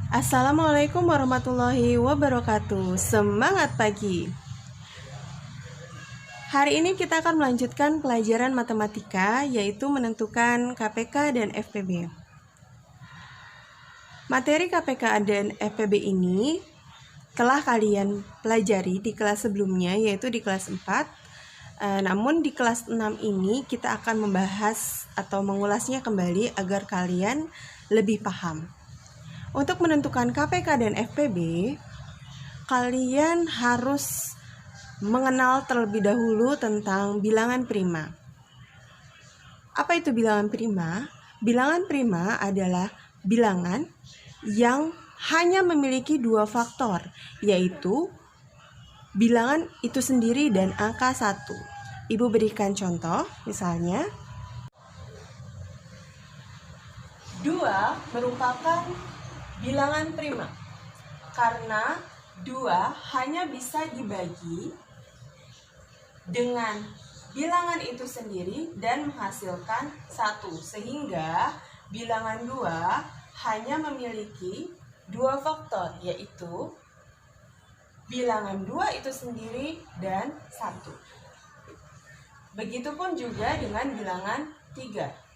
Assalamualaikum warahmatullahi wabarakatuh. Semangat pagi. Hari ini kita akan melanjutkan pelajaran matematika, yaitu menentukan KPK dan FPB. Materi KPK dan FPB ini telah kalian pelajari di kelas sebelumnya, yaitu di kelas 4. Namun di kelas 6 ini kita akan membahas atau mengulasnya kembali agar kalian lebih paham. Untuk menentukan KPK dan FPB, kalian harus mengenal terlebih dahulu tentang bilangan prima. Apa itu bilangan prima? Bilangan prima adalah bilangan yang hanya memiliki dua faktor, yaitu bilangan itu sendiri dan angka 1. Ibu berikan contoh, misalnya 2 merupakan bilangan prima karena 2 hanya bisa dibagi dengan bilangan itu sendiri dan menghasilkan 1, sehingga bilangan 2 hanya memiliki 2 faktor, yaitu bilangan 2 itu sendiri dan 1. Begitupun juga dengan bilangan 3.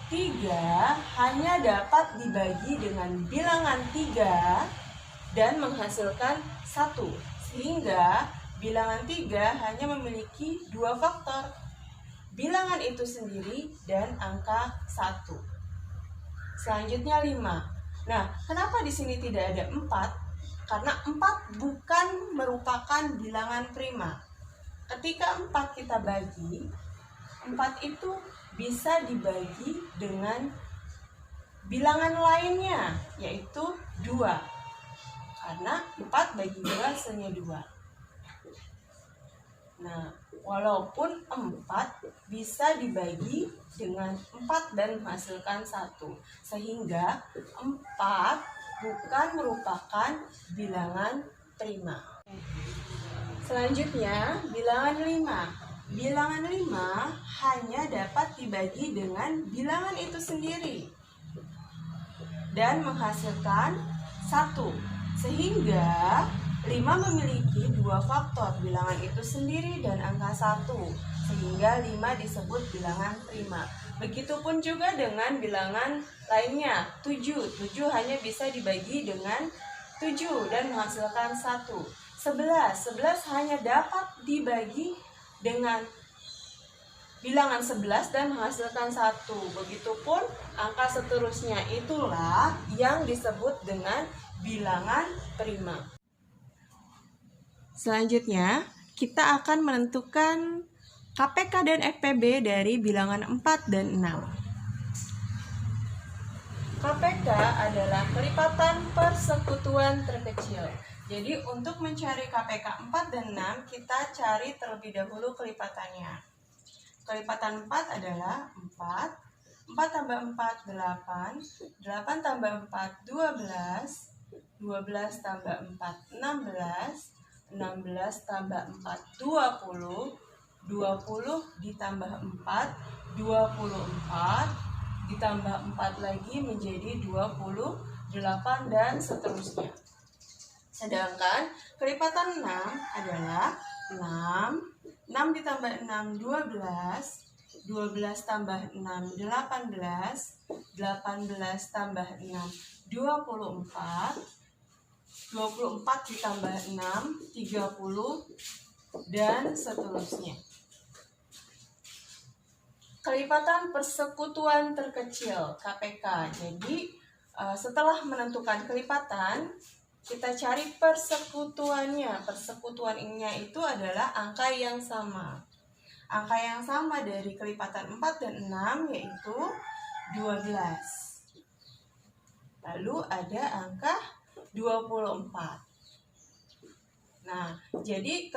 3 hanya dapat dibagi dengan bilangan 3 dan menghasilkan 1, sehingga bilangan 3 hanya memiliki 2 faktor, bilangan itu sendiri dan angka 1. Selanjutnya 5. Nah, kenapa di sini tidak ada 4? Karena 4 bukan merupakan bilangan prima. Ketika 4 kita bagi, 4 itu bisa dibagi dengan bilangan lainnya, yaitu 2. Karena 4 bagi 2 hasilnya 2. Nah, walaupun 4 bisa dibagi dengan 4 dan menghasilkan 1, sehingga 4 bukan merupakan bilangan prima. Selanjutnya, bilangan 5. Bilangan 5 hanya dapat dibagi dengan bilangan itu sendiri dan menghasilkan 1, sehingga 5 memiliki 2 faktor, bilangan itu sendiri dan angka 1, sehingga 5 disebut bilangan prima. Begitupun juga dengan bilangan lainnya, 7 hanya bisa dibagi dengan 7 dan menghasilkan 1. 11 hanya dapat dibagi dengan bilangan 11 dan menghasilkan 1. Begitupun angka seterusnya, itulah yang disebut dengan bilangan prima. Selanjutnya, kita akan menentukan KPK dan FPB dari bilangan 4 dan 6. KPK adalah kelipatan persekutuan terkecil. Jadi untuk mencari KPK 4 dan 6, kita cari terlebih dahulu kelipatannya. Kelipatan 4 adalah 4, 4 tambah 4 8, 8 tambah 4 12, 12 tambah 4 16, 16 tambah 4 20, 20 ditambah 4 24, ditambah 4 lagi menjadi 28 dan seterusnya. Sedangkan kelipatan 6 adalah 6 ditambah 6 12, 12 tambah 6 18, 18 tambah 6 24, 24 ditambah 6 30 dan seterusnya. Kelipatan persekutuan terkecil KPK. Jadi setelah menentukan kelipatan, kita cari persekutuannya. Persekutuannya itu adalah angka yang sama. Angka yang sama dari kelipatan 4 dan 6 yaitu 12. Lalu ada angka 24. Nah, jadi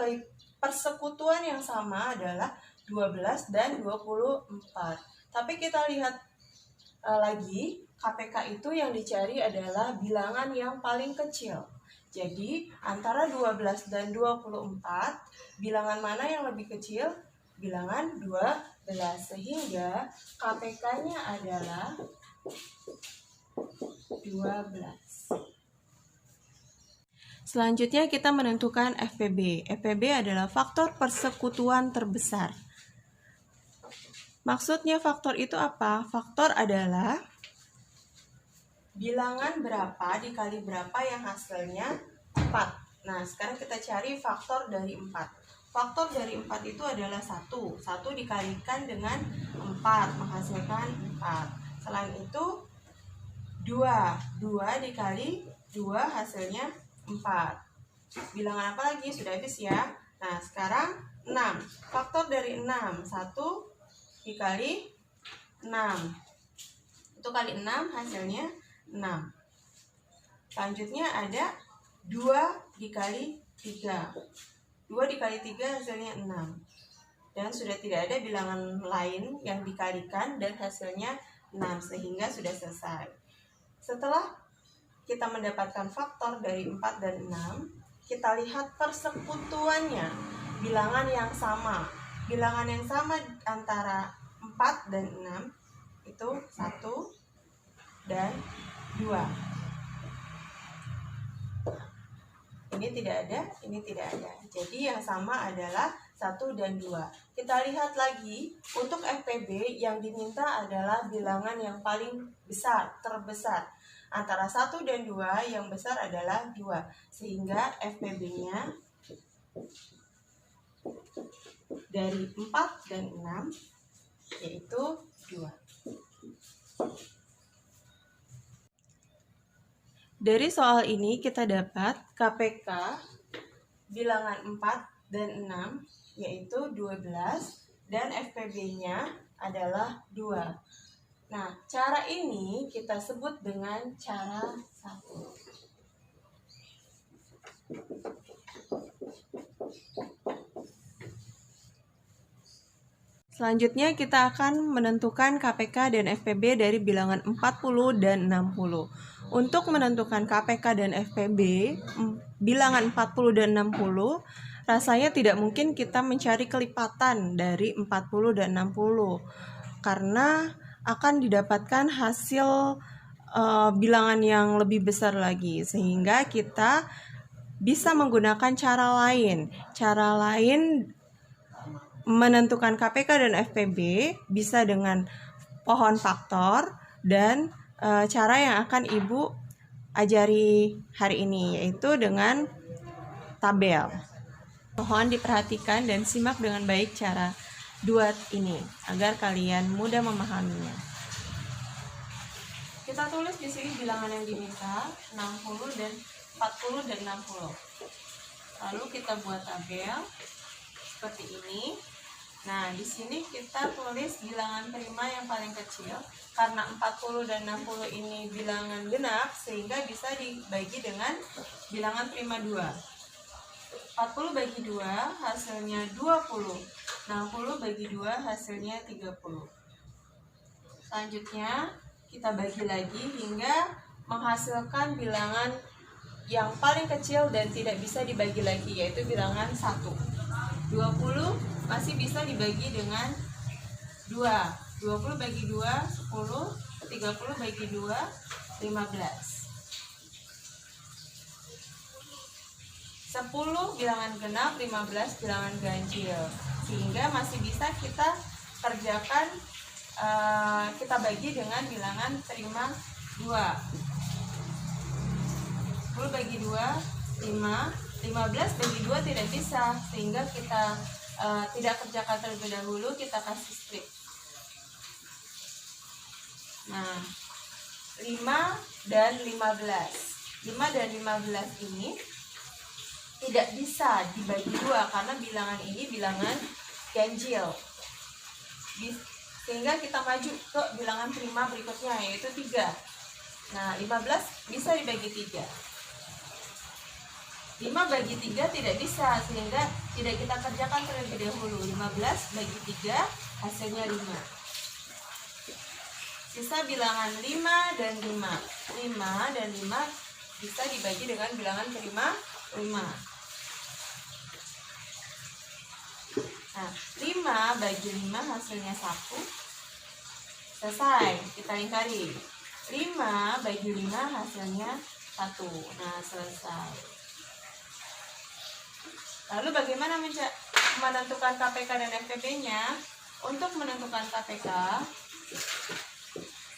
persekutuan yang sama adalah 12 dan 24. Tapi kita lihat lagi, KPK itu yang dicari adalah bilangan yang paling kecil. Jadi antara 12 dan 24, bilangan mana yang lebih kecil? Bilangan 12, sehingga KPK-nya adalah 12. Selanjutnya kita menentukan FPB. FPB adalah faktor persekutuan terbesar. Maksudnya faktor itu apa? Faktor adalah bilangan berapa dikali berapa yang hasilnya 4. Nah, sekarang kita cari faktor dari 4. Faktor dari 4 itu adalah 1. 1 dikalikan dengan 4 menghasilkan 4. Selain itu 2. 2 dikali 2 hasilnya 4. Bilangan apa lagi? Sudah habis ya. Nah, sekarang 6. Faktor dari 6. 1 dikali 6. Itu kali 6 hasilnya 6. Selanjutnya ada 2 dikali 3. 2 dikali 3 hasilnya 6. Dan sudah tidak ada bilangan lain yang dikalikan dan hasilnya 6, sehingga sudah selesai. Setelah kita mendapatkan faktor dari 4 dan 6, kita lihat persekutuannya, bilangan yang sama. Bilangan yang sama antara 4 dan 6 itu 1 dan 2. Ini tidak ada, ini tidak ada. Jadi yang sama adalah 1 dan 2. Kita lihat lagi, untuk FPB yang diminta adalah bilangan yang paling besar, terbesar. Antara 1 dan 2 yang besar adalah 2. Sehingga FPB-nya dari 4 dan 6 yaitu 2. Dari soal ini kita dapat KPK bilangan 4 dan 6 yaitu 12 dan FPB-nya adalah 2. Nah, cara ini kita sebut dengan cara 1. Selanjutnya kita akan menentukan KPK dan FPB dari bilangan 40 dan 60. Untuk menentukan KPK dan FPB bilangan 40 dan 60, rasanya tidak mungkin kita mencari kelipatan dari 40 dan 60 karena akan didapatkan hasil bilangan yang lebih besar lagi, sehingga kita bisa menggunakan cara lain. Cara lain menentukan KPK dan FPB bisa dengan pohon faktor dan cara yang akan Ibu ajari hari ini, yaitu dengan tabel. Mohon diperhatikan dan simak dengan baik cara 2 ini agar kalian mudah memahaminya. Kita tulis di sini bilangan yang diminta 60 dan 40 dan 60. Lalu kita buat tabel seperti ini. Nah, di sini kita tulis bilangan prima yang paling kecil. Karena 40 dan 60 ini bilangan genap, sehingga bisa dibagi dengan bilangan prima 2. 40 bagi 2 hasilnya 20. 60 bagi 2 hasilnya 30. Selanjutnya kita bagi lagi hingga menghasilkan bilangan yang paling kecil dan tidak bisa dibagi lagi, yaitu bilangan 1. 20 masih bisa dibagi dengan 2. 20 bagi 2, 10. 30 bagi 2, 15. 10 bilangan genap, 15 bilangan ganjil. Sehingga masih bisa kita kerjakan, kita bagi dengan bilangan prima 2. 10 bagi 2, 5. 15 bagi 2 tidak bisa, sehingga kita tidak kerjakan terlebih dahulu, kita kasih strip. Nah, 5 dan 15. 5 dan 15 ini tidak bisa dibagi 2 karena bilangan ini bilangan ganjil. Sehingga kita maju ke bilangan prima berikutnya, yaitu 3. Nah, 15 bisa dibagi 3. 5 bagi 3 tidak bisa, sehingga tidak kita kerjakan terlebih dahulu. 15 bagi 3 hasilnya 5. Sisa bilangan 5 dan 5. 5 dan 5 bisa dibagi dengan bilangan prima 5. Nah, 5 bagi 5 hasilnya 1. Selesai, kita lingkari. 5 bagi 5 hasilnya 1. Nah, selesai. Lalu bagaimana menentukan KPK dan FPB-nya? Untuk menentukan KPK,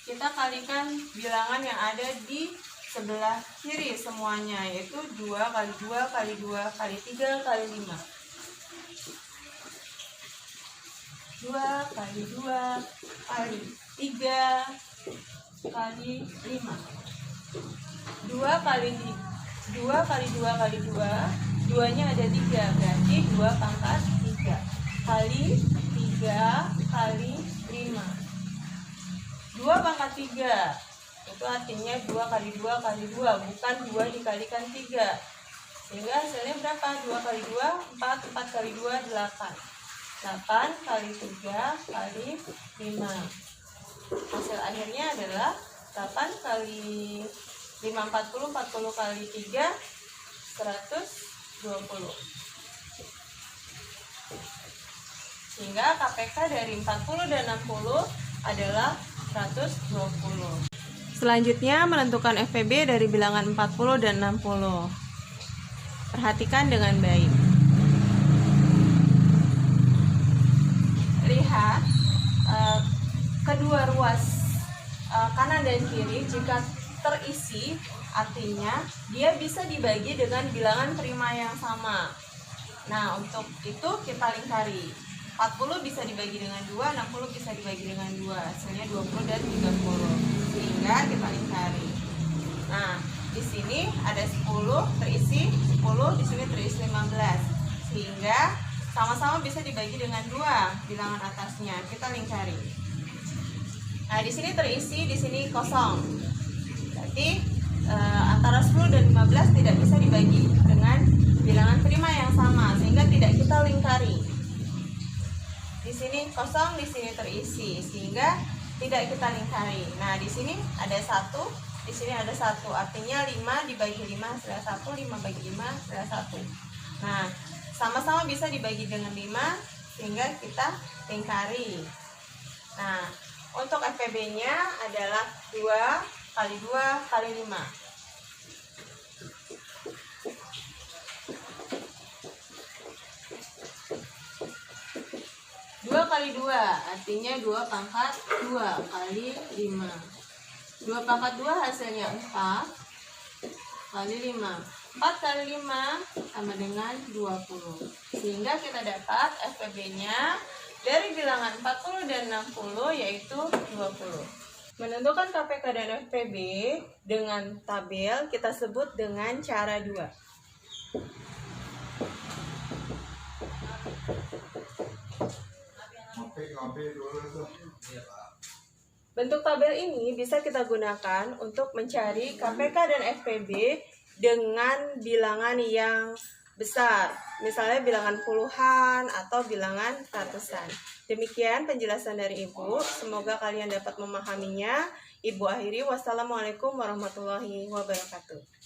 kita kalikan bilangan yang ada di sebelah kiri semuanya, yaitu 2 kali 2 kali 2 kali 3 kali 5. 2 kali 2 kali 3 kali 5. 2 kali 2 kali 2 kali 2, 2-nya ada 3, berarti 2 pangkat 3 kali 3 kali 5. 2 pangkat 3 itu artinya 2 kali 2 kali 2, bukan 2 dikalikan 3. Sehingga hasilnya berapa? 2 kali 2, 4, 4 kali 2, 8. 8 kali 3 kali 5. Hasil akhirnya adalah 8 kali 5, 40, 40 kali 3, 120. Sehingga KPK dari 40 dan 60 adalah 120. Selanjutnya menentukan FPB dari bilangan 40 dan 60. Perhatikan dengan baik. Lihat kedua ruas kanan dan kiri jika terisi, artinya dia bisa dibagi dengan bilangan prima yang sama. Nah, untuk itu kita lingkari. 40 bisa dibagi dengan 2, 60 bisa dibagi dengan 2, hasilnya 20 dan 30. Sehingga kita lingkari. Nah, di sini ada 10 terisi 10, di sini terisi 15. Sehingga sama-sama bisa dibagi dengan 2 bilangan atasnya. Kita lingkari. Nah, di sini terisi, di sini kosong. Berarti antara 10 dan 15 tidak bisa dibagi dengan bilangan prima yang sama, sehingga tidak kita lingkari. Di sini kosong, di sini terisi, sehingga tidak kita lingkari. Nah, di sini ada 1, di sini ada 1, artinya 5 dibagi 5 hasilnya 1, 5 bagi 5 hasilnya 1. Nah, sama-sama bisa dibagi dengan 5, sehingga kita lingkari. Nah, untuk FPB-nya adalah 2 kali 2 kali 5. 2 kali 2 artinya 2 pangkat 2 kali 5. 2 pangkat 2 hasilnya 4 kali 5. 4 kali 5 sama dengan 20. Sehingga kita dapat FPB-nya dari bilangan 40 dan 60 yaitu 20. Menentukan KPK dan FPB dengan tabel kita sebut dengan cara 2. Bentuk tabel ini bisa kita gunakan untuk mencari KPK dan FPB dengan bilangan yang besar, misalnya bilangan puluhan atau bilangan ratusan. Demikian penjelasan dari Ibu, semoga kalian dapat memahaminya. Ibu akhiri, wassalamualaikum warahmatullahi wabarakatuh.